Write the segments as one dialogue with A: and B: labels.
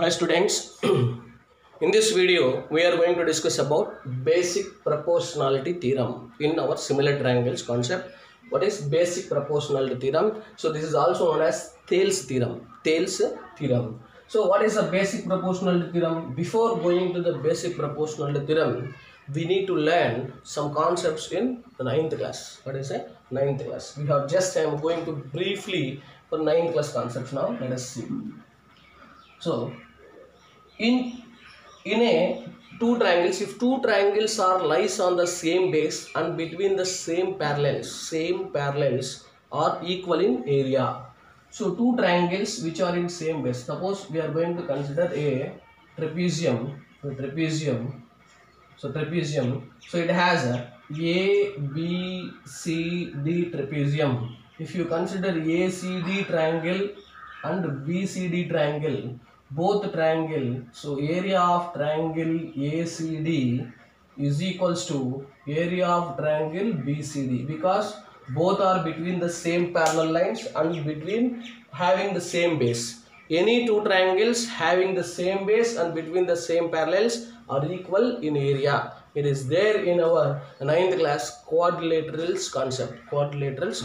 A: Hi students, in this video we are going to discuss about basic proportionality theorem in our similar triangles concept. What is basic proportionality theorem? So this is also known as Thales theorem. Thales theorem. So what is a basic proportionality theorem? Before going to the basic proportionality theorem, we need to learn some concepts in the 9th class. What is it? 9th class. We have just, I am going to briefly for 9th class concepts now. Let us see. So in a two triangles, if two triangles are lies on the same base and between the same parallels are equal in area. So two triangles which are in same base. Suppose we are going to consider a trapezium. So it has a B, C, D trapezium. If you consider ACD triangle and BCD triangle, both triangle, so area of triangle ACD is equals to area of triangle BCD, because both are between the same parallel lines and between having the same base. Any two triangles having the same base and between the same parallels are equal in area. It is there in our 9th class quadrilaterals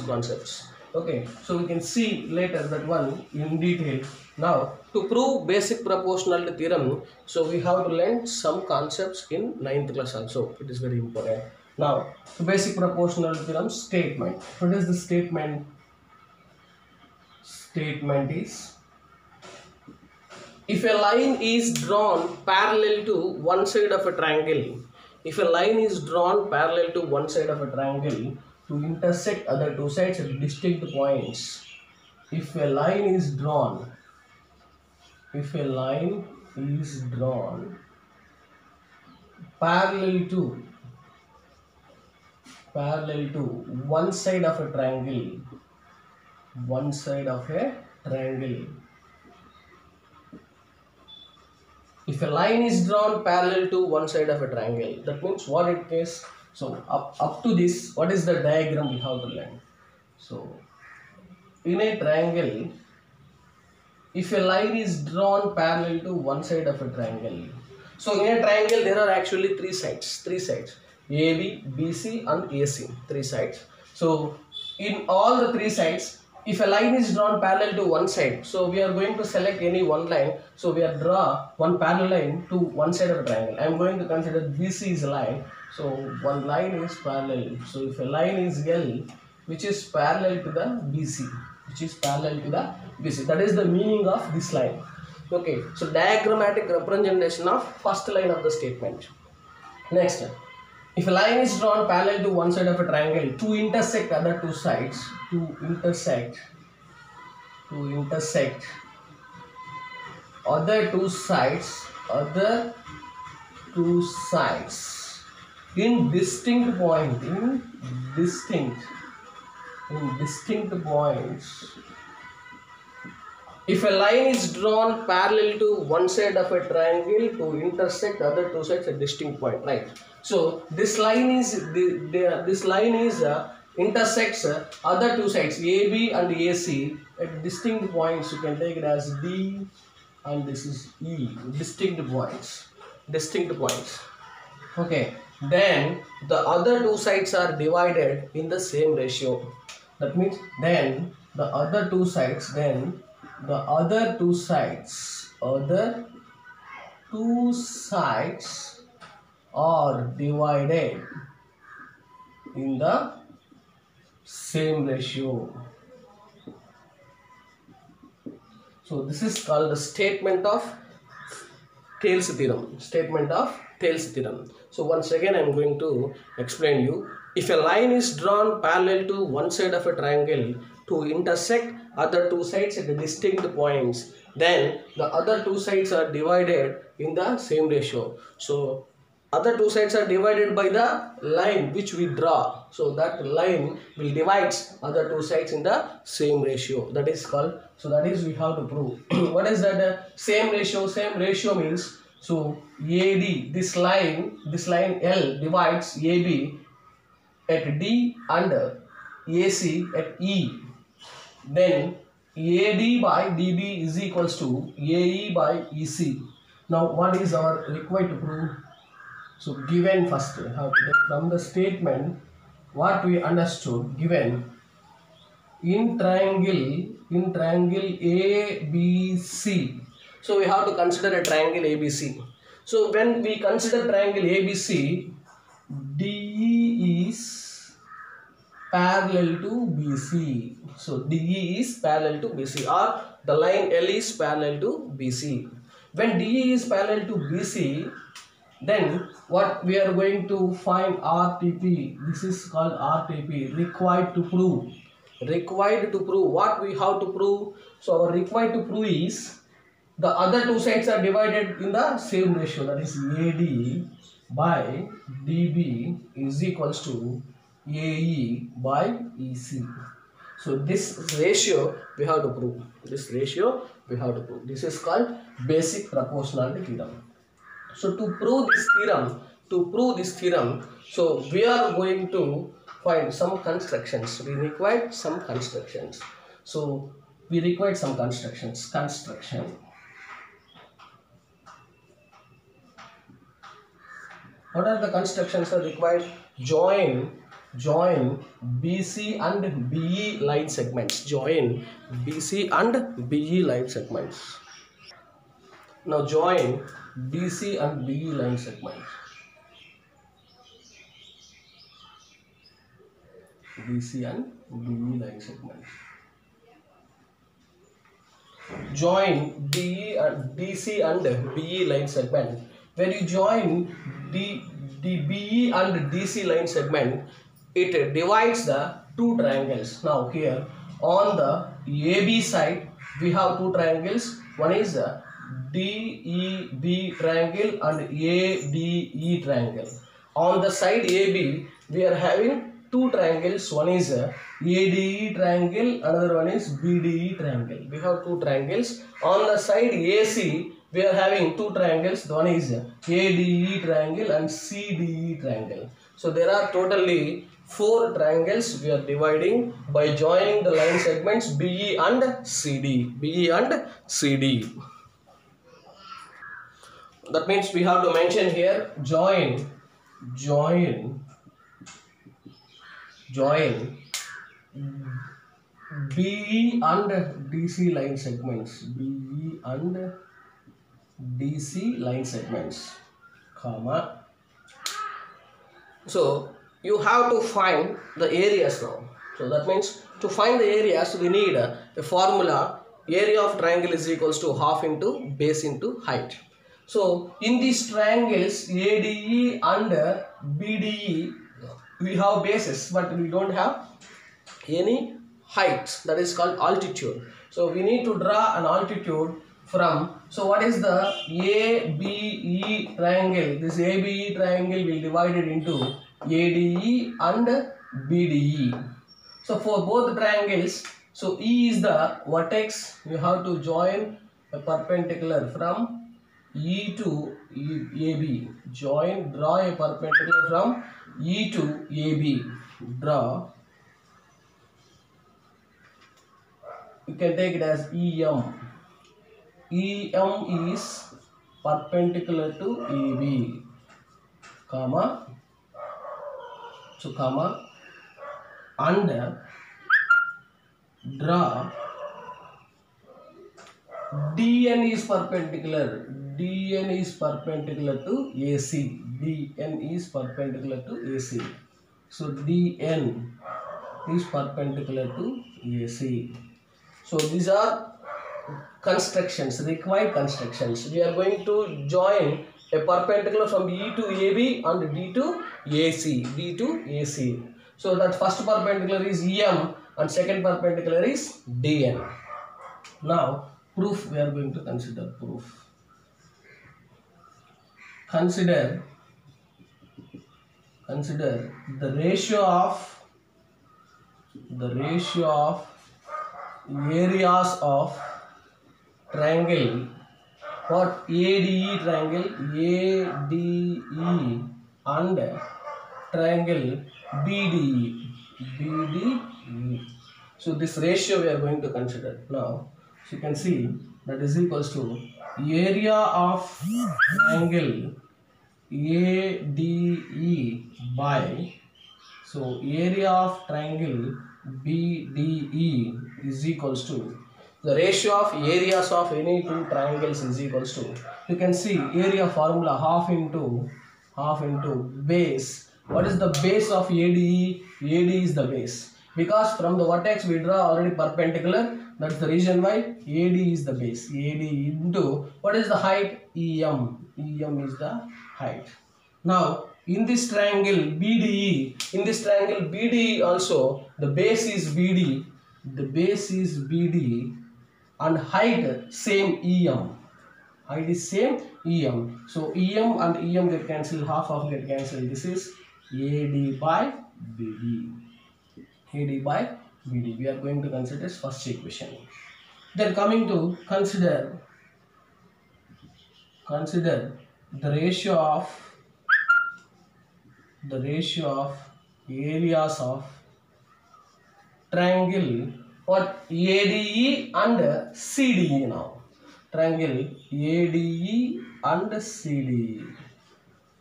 A: concepts. Okay, so we can see later that one in detail. Now, to prove basic proportionality theorem, so we have to learn some concepts in 9th class also. It is very important. Now, to basic proportionality theorem statement. What is the statement? Statement is, if a line is drawn parallel to one side of a triangle, to intersect other two sides at distinct points. If a line is drawn parallel to one side of a triangle, if a line is drawn parallel to one side of a triangle, that means what it is. So up to this, what is the diagram we have to learn? So in a triangle, if a line is drawn parallel to one side of a triangle, so in a triangle there are actually three sides, AB, BC and AC, three sides. So in all the three sides, if a line is drawn parallel to one side, so we are going to select any one line. So we are draw one parallel line to one side of a triangle. I am going to consider BC is a line. So one line is parallel. So if a line is L, which is parallel to the BC, that is the meaning of this line. Okay, so diagrammatic representation of first line of the statement. Next, if a line is drawn parallel to one side of a triangle to intersect other two sides, other two sides in distinct points. If a line is drawn parallel to one side of a triangle to intersect other two sides at distinct point, right? So this line is intersects other two sides AB and AC at distinct points. You can take it as D and this is E. Distinct points. Okay. Then the other two sides are divided in the same ratio. That means then the other two sides are divided in the same ratio. So this is called the statement of Thales theorem. So once again I am going to explain you. If a line is drawn parallel to one side of a triangle to intersect other two sides at distinct points, then the other two sides are divided in the same ratio. So other two sides are divided by the line which we draw. So that line will divide other two sides in the same ratio. That is called, so that is we have to prove. What is that same ratio? Same ratio means, so AD, this line L divides AB at D and AC at E. Then AD by DB is equals to AE by EC. Now what is our required to prove? So given first, how to take from the statement what we understood, given in triangle ABC. So we have to consider a triangle ABC. So when we consider triangle ABC, DE is parallel to BC. So DE is parallel to BC, or the line L is parallel to BC. When DE is parallel to BC, then what we are going to find RTP. This is called RTP, required to prove. Required to prove. What we have to prove? So our required to prove is the other two sides are divided in the same ratio, that is AD by DB is equals to AE by EC. So this ratio we have to prove. This ratio we have to prove. This is called basic proportionality theorem. So to prove this theorem, so we are going to find some constructions. We require some constructions. So we require some constructions. What are the constructions that are required? Join BC and BE line segments. Join BC and BE line segments. Now join BC and BE line segments. BC and BE line segments. Join DC and BE line segment. When you join the BE and DC line segment, it divides the two triangles. Now here on the AB side, we have two triangles. One is the DEB triangle and ADE triangle. On the side AB, we are having two triangles. One is ADE triangle, another one is BDE triangle. We have two triangles. On the side AC, we are having two triangles. One is ADE triangle and CDE triangle. So there are totally four triangles we are dividing by joining the line segments BE and CD. BE and CD. That means we have to mention here join BE and DC line segments. BE and DC line segments, comma. So you have to find the areas now. So that means to find the areas, we need a formula. Area of triangle is equals to half into base into height. So in these triangles ADE and BDE, we have bases, but we don't have any heights. That is called altitude. So we need to draw an altitude from. So what is the ABE triangle? This ABE triangle will be divided into ADE and BDE. So for both triangles, so E is the vertex. You have to join a perpendicular from E to AB. Draw a perpendicular from E to AB. Draw. You can take it as EM. EM is perpendicular to AB, comma. So comma, and draw DN is perpendicular. DN is perpendicular to AC. DN is perpendicular to AC. So DN is perpendicular to AC. So these are constructions, required constructions. We are going to join a perpendicular from E to AB and D to AC. D to AC. So that first perpendicular is EM and second perpendicular is DN. Now proof, we are going to consider proof. Consider the ratio of areas of triangle. What? ADE triangle, ADE and triangle BDE. So this ratio we are going to consider now. So you can see that is equals to area of triangle ADE by, so area of triangle BDE is equals to the ratio of areas of any two triangles is equals to, you can see area formula half into base. What is the base of ADE? AD is the base, because from the vertex we draw already perpendicular. That's the reason why AD is the base. AD into what is the height? EM. EM is the height. Now in this triangle BDE, also the base is BD. The base is BD and height same EM. Height is same EM. So EM and EM get cancelled, half of get cancelled. This is AD by BD. AD by BD. We are going to consider this first equation. Then coming to consider the ratio of areas of triangle what ADE and CDE now. Triangle ADE and CDE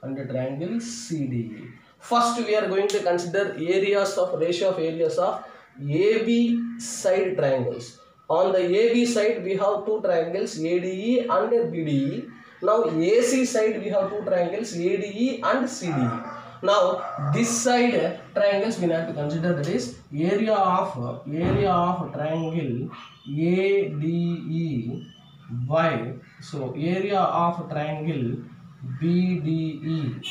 A: and triangle CDE. First we are going to consider ratio of areas of AB side triangles. On the AB side we have two triangles ADE and BDE. Now AC side we have two triangles ADE and CDE. Now this side triangles we have to consider, that is area of triangle ADE by, so area of triangle BDE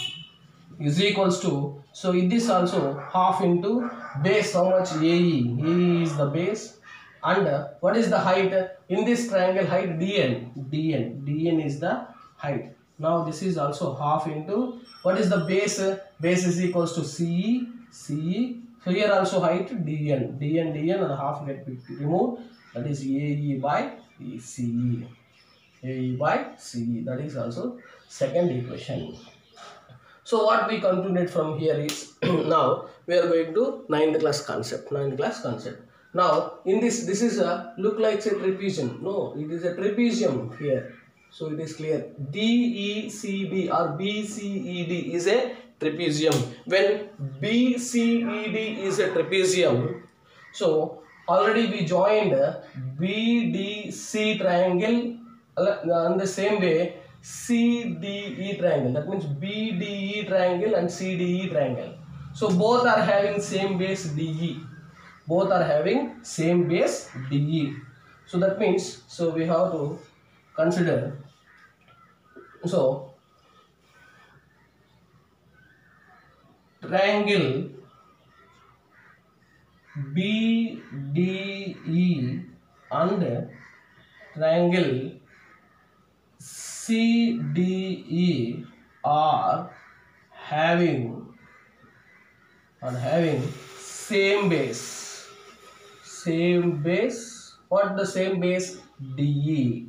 A: is equals to, so in this also half into base, how much? AE. AE is the base, and what is the height in this triangle? Height DN is the height. Now this is also half into what is the base? Base is equals to CE. So here also height DN and half get removed, that is AE by CE. AE by CE, that is also second equation. So what we concluded from here is now we are going to 9th class concept. Now in this is a look like a trapezium. No, it is a trapezium here. So it is clear. DECB or BCED is a trapezium. When BCED is a trapezium, so already we joined BDC triangle on the same way CDE triangle. That means BDE triangle and CDE triangle. So both are having same base DE. So that means, so we have to consider, so triangle BDE and triangle CDE are having same base. What the same base? DE,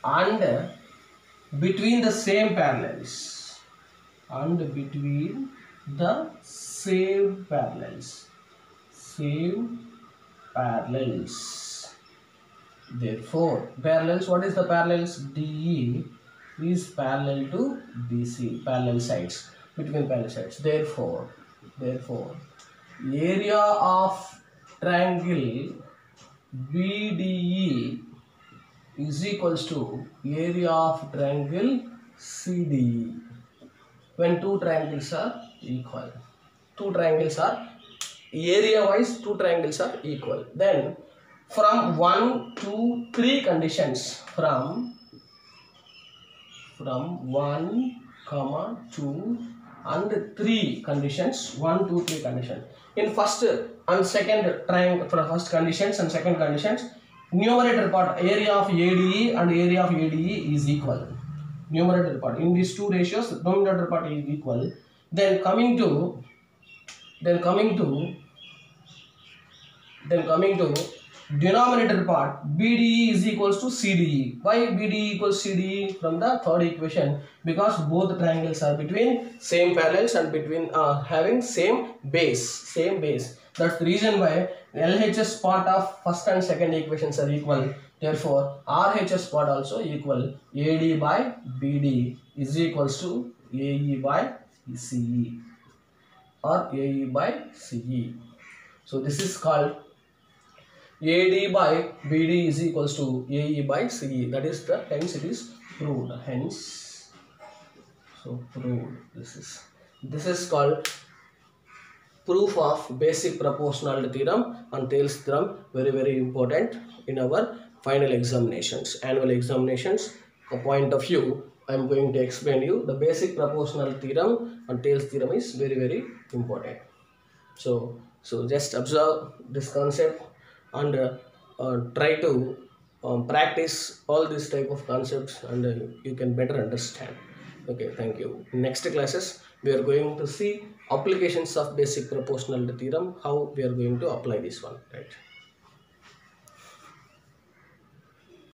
A: and between the same parallels. Therefore parallels, what is the parallels? DE is parallel to BC, parallel sides, between parallel sides. Therefore area of triangle BDE is equals to area of triangle CDE when two triangles are equal. Area wise two triangles are equal. Then from 1, 2, 3 conditions, from 1, 2 and 3 conditions, 1, 2, 3 conditions. In first and second triangle, for first conditions and second conditions, numerator part area of ADE and area of ADE is equal. Numerator part in these two ratios, numerator part is equal. Then coming to denominator part, BDE is equals to CDE. Why BDE equals CDE? From the third equation, because both triangles are between same parallels and between having same base. That's the reason why LHS part of first and second equations are equal. Therefore, RHS part also equal. AD by BD is equals to AE by CE or AE by CE. So this is called AD by BD is equals to AE by CE. That is the hence it is proved. Hence, so proved. This is called proof of basic proportionality theorem and Thales theorem. Very important in our final examinations, annual examinations. A point of view, I am going to explain you the basic proportionality theorem and Thales theorem is very important. So just observe this concept and try to practice all these type of concepts, and you can better understand. Okay, thank you. In next classes, we are going to see applications of basic proportionality theorem, how we are going to apply this one, right?